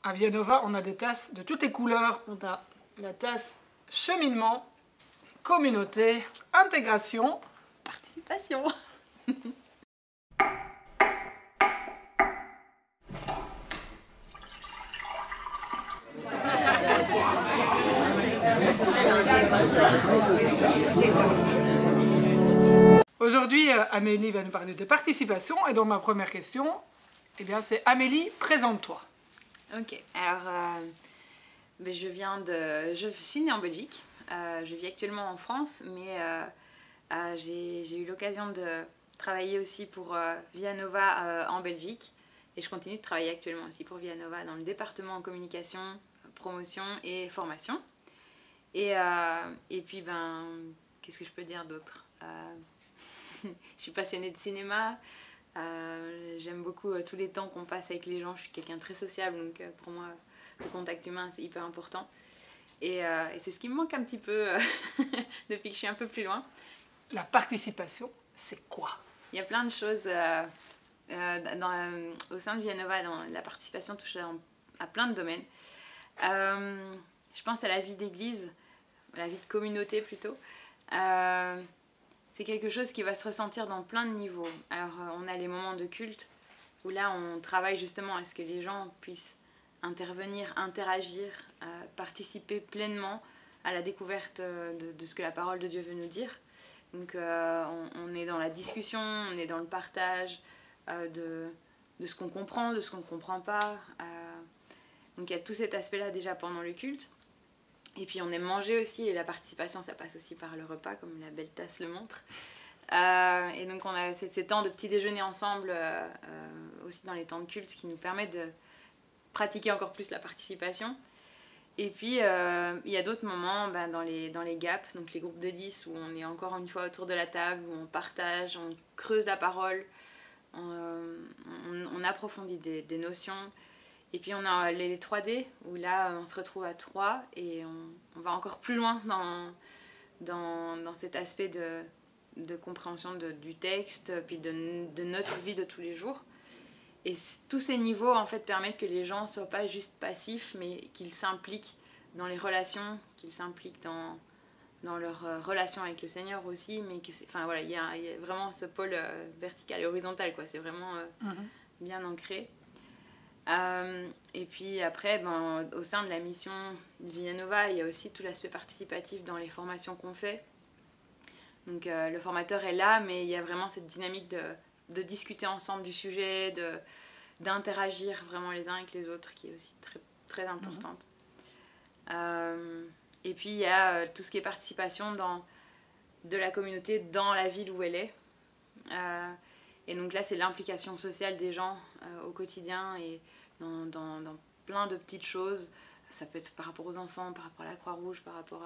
À Vianova, on a des tasses de toutes les couleurs. On a la tasse cheminement, communauté, intégration, participation. Aujourd'hui, Amélie va nous parler de participation. Et donc ma première question, eh bien, c'est Amélie, présente-toi. Ok, alors je suis née en Belgique. Je vis actuellement en France, mais j'ai eu l'occasion de travailler aussi pour Vianova en Belgique. Et je continue de travailler actuellement aussi pour Vianova dans le département en communication, promotion et formation. Et puis, qu'est-ce que je peux dire d'autre? Je suis passionnée de cinéma. J'aime beaucoup tous les temps qu'on passe avec les gens. Je suis quelqu'un de très sociable, donc pour moi, le contact humain, c'est hyper important. Et c'est ce qui me manque un petit peu depuis que je suis un peu plus loin. La participation, c'est quoi? Il y a plein de choses au sein de Vianova. La participation touche à plein de domaines. Je pense à la vie d'église, la vie de communauté plutôt. C'est quelque chose qui va se ressentir dans plein de niveaux. Alors, on a les moments de culte, où là, on travaille justement à ce que les gens puissent intervenir, interagir, participer pleinement à la découverte de ce que la parole de Dieu veut nous dire. Donc, on est dans la discussion, on est dans le partage de ce qu'on comprend, de ce qu'on ne comprend pas. Donc, il y a tout cet aspect-là déjà pendant le culte. Et puis on aime manger aussi, et la participation, ça passe aussi par le repas, comme la belle tasse le montre. Et donc on a ces temps de petit déjeuner ensemble, aussi dans les temps de culte, qui nous permettent de pratiquer encore plus la participation. Et puis il y a d'autres moments dans les gaps, donc les groupes de 10, où on est encore une fois autour de la table, où on partage, on creuse la parole, on approfondit des notions. Et puis on a les 3D, où là on se retrouve à 3 et on va encore plus loin dans cet aspect de compréhension du texte, puis de notre vie de tous les jours. Et tous ces niveaux en fait permettent que les gens ne soient pas juste passifs, mais qu'ils s'impliquent dans les relations, qu'ils s'impliquent dans leur relation avec le Seigneur aussi. Mais que enfin voilà, il y a vraiment ce pôle vertical et horizontal, quoi. C'est vraiment bien ancré. Et puis après, au sein de la mission de Vianova, il y a aussi tout l'aspect participatif dans les formations qu'on fait. Donc le formateur est là, mais il y a vraiment cette dynamique de discuter ensemble du sujet, d'interagir vraiment les uns avec les autres, qui est aussi très, très importante. Et puis il y a tout ce qui est participation de la communauté dans la ville où elle est. Et donc là, c'est l'implication sociale des gens au quotidien et dans plein de petites choses. Ça peut être par rapport aux enfants, par rapport à la Croix-Rouge, par rapport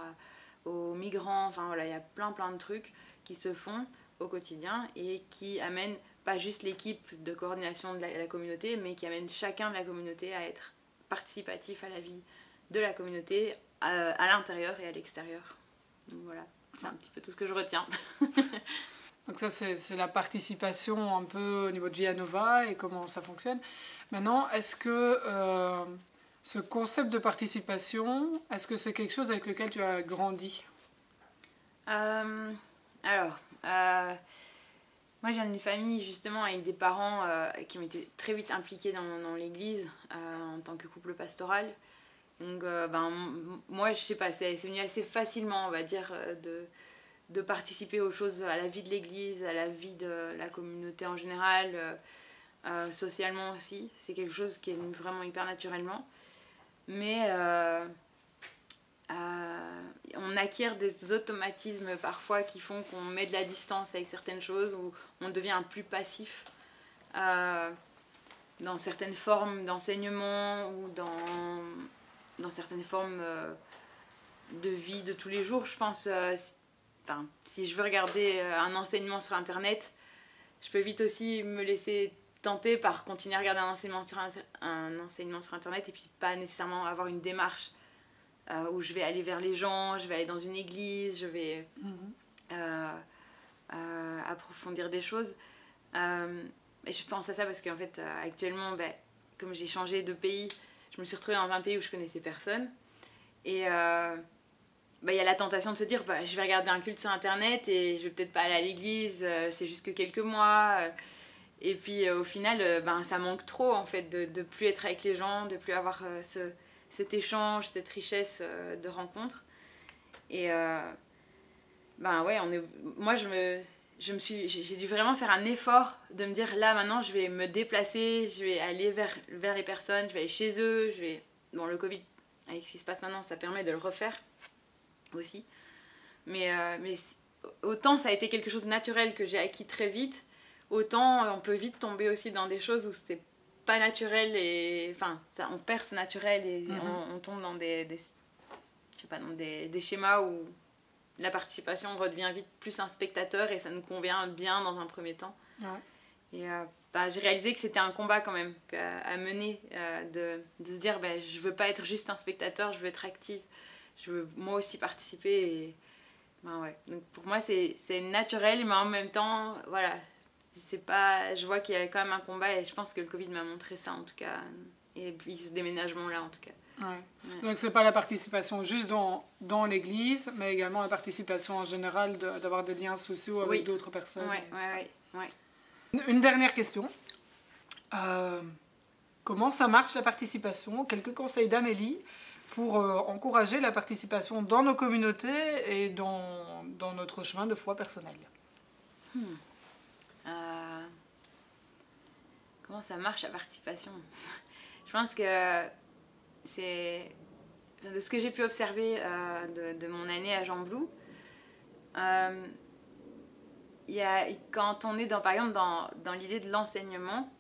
aux migrants. Enfin voilà, il y a plein de trucs qui se font au quotidien et qui amènent pas juste l'équipe de coordination de la communauté, mais qui amènent chacun de la communauté à être participatif à la vie de la communauté à l'intérieur et à l'extérieur. Donc voilà, c'est un petit peu tout ce que je retiens. Donc ça, c'est la participation un peu au niveau de Vianova et comment ça fonctionne. Maintenant, est-ce que ce concept de participation, est-ce que c'est quelque chose avec lequel tu as grandi? Alors, moi je viens d'une famille justement avec des parents qui ont été très vite impliqués dans l'église en tant que couple pastoral. Donc moi je sais pas, c'est venu assez facilement, on va dire, de participer aux choses, à la vie de l'église, à la vie de la communauté en général, socialement aussi. C'est quelque chose qui est venu vraiment hyper naturellement. Mais on acquiert des automatismes parfois qui font qu'on met de la distance avec certaines choses, ou on devient plus passif dans certaines formes d'enseignement ou dans certaines formes de vie de tous les jours. Je pense, si je veux regarder un enseignement sur Internet, je peux vite aussi me laisser tenter par continuer à regarder un enseignement sur Internet et puis pas nécessairement avoir une démarche où je vais aller vers les gens, je vais aller dans une église, je vais approfondir des choses. Et je pense à ça parce qu'en fait, actuellement, comme j'ai changé de pays, je me suis retrouvée dans un pays où je connaissais personne. Et il y a la tentation de se dire, je vais regarder un culte sur Internet et je vais peut-être pas aller à l'église, c'est juste que quelques mois. Et puis au final, ça manque trop en fait de plus être avec les gens, de plus avoir cet échange, cette richesse de rencontres. Et moi j'ai dû vraiment faire un effort de me dire là maintenant je vais me déplacer, je vais aller vers les personnes, je vais aller chez eux, le Covid avec ce qui se passe maintenant ça permet de le refaire aussi. Mais autant ça a été quelque chose de naturel que j'ai acquis très vite, autant on peut vite tomber aussi dans des choses où c'est pas naturel et on perd ce naturel et on tombe dans des schémas où la participation redevient vite plus un spectateur et ça nous convient bien dans un premier temps. Ouais. Et j'ai réalisé que c'était un combat quand même à mener, de se dire je veux pas être juste un spectateur, je veux être active, je veux moi aussi participer. Et, donc pour moi c'est naturel, mais en même temps, voilà, je vois qu'il y a quand même un combat et je pense que le Covid m'a montré ça en tout cas, et puis ce déménagement-là en tout cas. Ouais. Donc c'est pas la participation juste dans l'église, mais également la participation en général, d'avoir des liens sociaux avec d'autres personnes. Ouais. Une dernière question. Comment ça marche la participation? Quelques conseils d'Amélie pour encourager la participation dans nos communautés et dans notre chemin de foi personnel. Comment ça marche la participation? Je pense que c'est de ce que j'ai pu observer de mon année à Jean Blou. Quand on est par exemple dans l'idée de l'enseignement,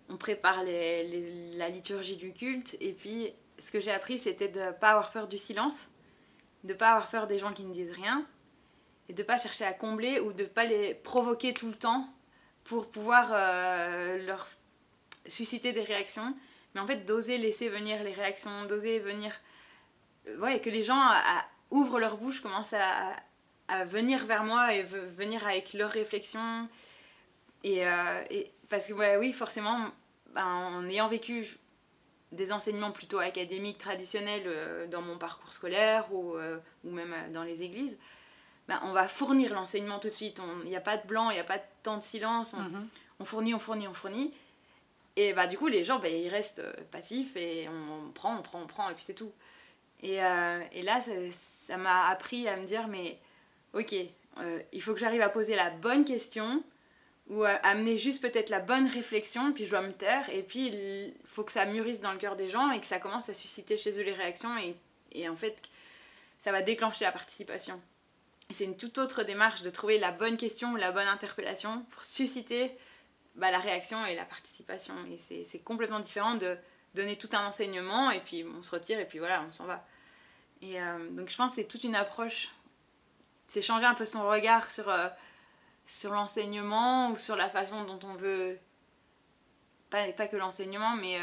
on prépare la liturgie du culte et puis ce que j'ai appris c'était de ne pas avoir peur du silence, de ne pas avoir peur des gens qui ne disent rien et de ne pas chercher à combler ou de ne pas les provoquer tout le temps pour pouvoir leur susciter des réactions. Mais en fait, d'oser laisser venir les réactions, d'oser venir... que les gens ouvrent leur bouche, commencent à venir vers moi et venir avec leurs réflexions. Et parce que, oui, forcément, en ayant vécu des enseignements plutôt académiques, traditionnels dans mon parcours scolaire ou même dans les églises, on va fournir l'enseignement tout de suite. Il n'y a pas de blanc, il n'y a pas de temps de silence. On fournit. Et du coup, les gens, ils restent passifs et on prend, et puis c'est tout. Et là, ça m'a appris à me dire, mais ok, il faut que j'arrive à poser la bonne question ou à amener juste peut-être la bonne réflexion, puis je dois me taire, et puis il faut que ça mûrisse dans le cœur des gens et que ça commence à susciter chez eux les réactions, et en fait, ça va déclencher la participation. Et c'est une toute autre démarche de trouver la bonne question ou la bonne interpellation pour susciter la réaction et la participation. Et c'est complètement différent de donner tout un enseignement et puis on se retire et puis voilà, on s'en va. Et donc je pense que c'est toute une approche, c'est changer un peu son regard sur l'enseignement ou sur la façon dont on veut, pas que l'enseignement, mais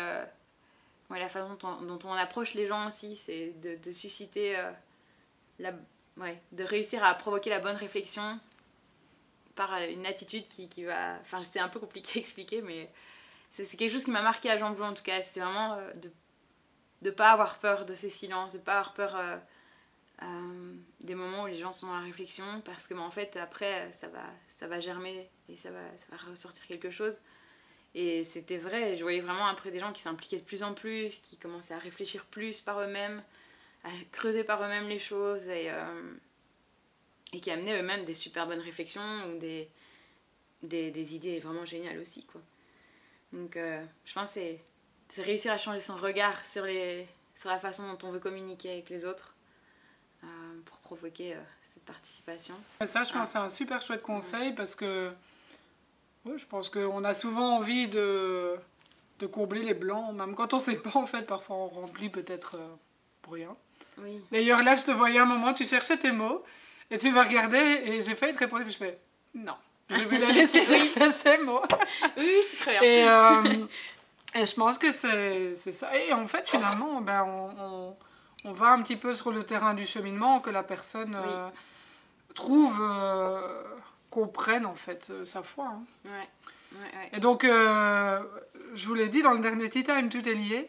la façon dont on approche les gens aussi, c'est de susciter, de réussir à provoquer la bonne réflexion par une attitude qui va... Enfin, c'est un peu compliqué à expliquer, mais c'est quelque chose qui m'a marqué à Jean Blou en tout cas. C'est vraiment de ne pas avoir peur de ces silences, de ne pas avoir peur des moments où les gens sont dans la réflexion, parce que en fait, après, ça va germer et ça va ressortir quelque chose. Et c'était vrai, je voyais vraiment après des gens qui s'impliquaient de plus en plus, qui commençaient à réfléchir plus par eux-mêmes, à creuser par eux-mêmes les choses et qui amenaient eux-mêmes des super bonnes réflexions ou des idées vraiment géniales aussi, quoi. Donc je pense que c'est réussir à changer son regard sur la façon dont on veut communiquer avec les autres pour provoquer cette participation. Ça, je pense que c'est un super chouette conseil parce que je pense qu'on a souvent envie de combler les blancs, même quand on ne sait pas, en fait, parfois on remplit peut-être pour rien. Oui. D'ailleurs, là, je te voyais un moment, tu cherchais tes mots et tu vas regarder et j'ai failli te répondre, puis je fais non. Je vais la laisser chercher ces mots. Oui, c'est très bien. Et je pense que c'est ça. Et en fait, finalement, on va un petit peu sur le terrain du cheminement, que la personne trouve, comprenne en fait sa foi. Hein. Ouais. Et donc, je vous l'ai dit, dans le dernier Tea Time, tout est lié.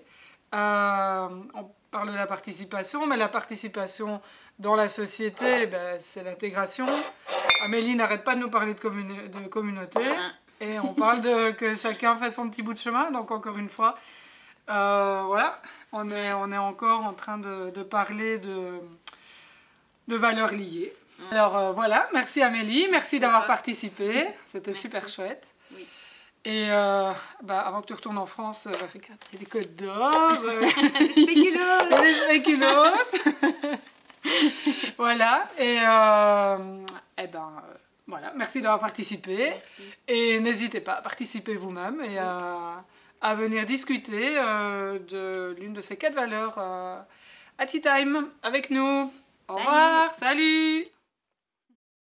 On parle de la participation, mais la participation dans la société, ben, c'est l'intégration. Amélie n'arrête pas de nous parler de communauté. Et on parle de que chacun fait son petit bout de chemin. Donc encore une fois, voilà, on est encore en train de parler de valeurs liées. Alors voilà, merci Amélie, merci d'avoir participé. C'était super chouette. Oui. Et bah, avant que tu retournes en France, regarde, il y a des Côtes d'Or, Des spéculoos. des spéculoos. Voilà, et voilà, merci d'avoir participé. Merci. Et n'hésitez pas à participer vous-même et à venir discuter de l'une de ces 4 valeurs à Tea Time avec nous. Au revoir, salut!